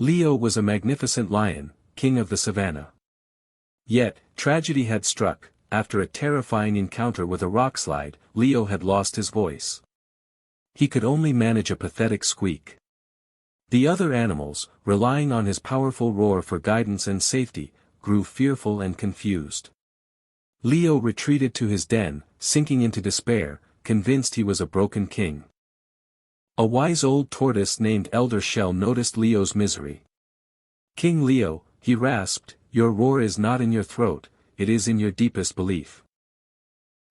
Leo was a magnificent lion, king of the savannah. Yet, tragedy had struck. After a terrifying encounter with a rockslide, Leo had lost his voice. He could only manage a pathetic squeak. The other animals, relying on his powerful roar for guidance and safety, grew fearful and confused. Leo retreated to his den, sinking into despair, convinced he was a broken king. A wise old tortoise named Elder Shell noticed Leo's misery. "King Leo," he rasped, "your roar is not in your throat, it is in your deepest belief."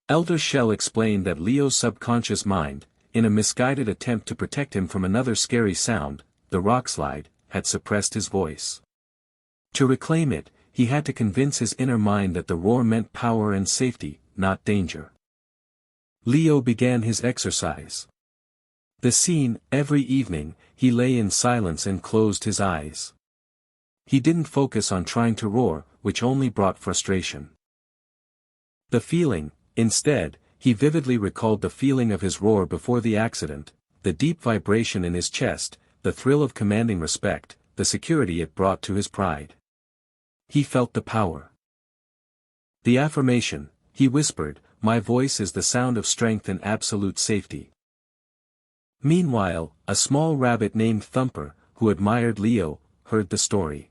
Elder Shell explained that Leo's subconscious mind, in a misguided attempt to protect him from another scary sound, the rockslide, had suppressed his voice. To reclaim it, he had to convince his inner mind that the roar meant power and safety, not danger. Leo began his exercise. The scene, every evening, he lay in silence and closed his eyes. He didn't focus on trying to roar, which only brought frustration. The feeling, instead, he vividly recalled the feeling of his roar before the accident, the deep vibration in his chest, the thrill of commanding respect, the security it brought to his pride. He felt the power. The affirmation, he whispered, "My voice is the sound of strength and absolute safety." Meanwhile, a small rabbit named Thumper, who admired Leo, heard the story.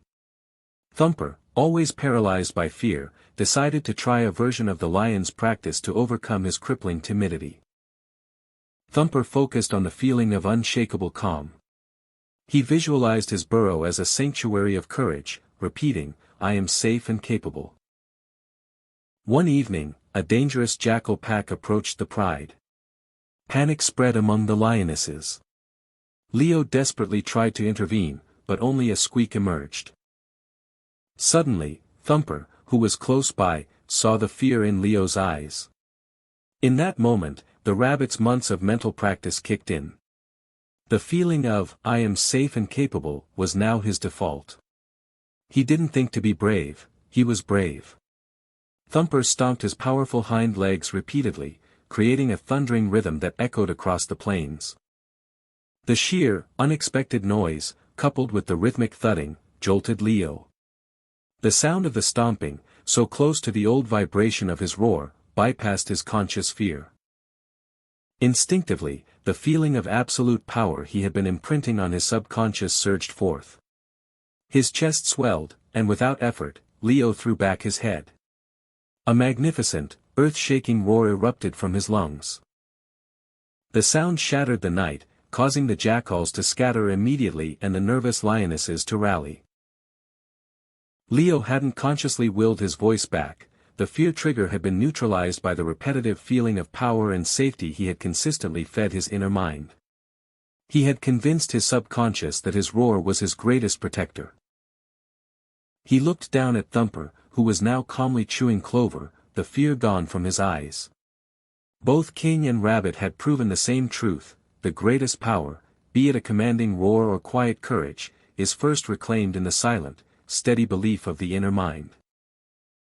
Thumper, always paralyzed by fear, decided to try a version of the lion's practice to overcome his crippling timidity. Thumper focused on the feeling of unshakable calm. He visualized his burrow as a sanctuary of courage, repeating, "I am safe and capable." One evening, a dangerous jackal pack approached the pride. Panic spread among the lionesses. Leo desperately tried to intervene, but only a squeak emerged. Suddenly, Thumper, who was close by, saw the fear in Leo's eyes. In that moment, the rabbit's months of mental practice kicked in. The feeling of, "I am safe and capable," was now his default. He didn't think to be brave, he was brave. Thumper stomped his powerful hind legs repeatedly, creating a thundering rhythm that echoed across the plains. The sheer, unexpected noise, coupled with the rhythmic thudding, jolted Leo. The sound of the stomping, so close to the old vibration of his roar, bypassed his conscious fear. Instinctively, the feeling of absolute power he had been imprinting on his subconscious surged forth. His chest swelled, and without effort, Leo threw back his head. A magnificent, earth-shaking roar erupted from his lungs. The sound shattered the night, causing the jackals to scatter immediately and the nervous lionesses to rally. Leo hadn't consciously willed his voice back, the fear trigger had been neutralized by the repetitive feeling of power and safety he had consistently fed his inner mind. He had convinced his subconscious that his roar was his greatest protector. He looked down at Thumper, who was now calmly chewing clover, the fear gone from his eyes. Both king and rabbit had proven the same truth: the greatest power, be it a commanding roar or quiet courage, is first reclaimed in the silent, steady belief of the inner mind.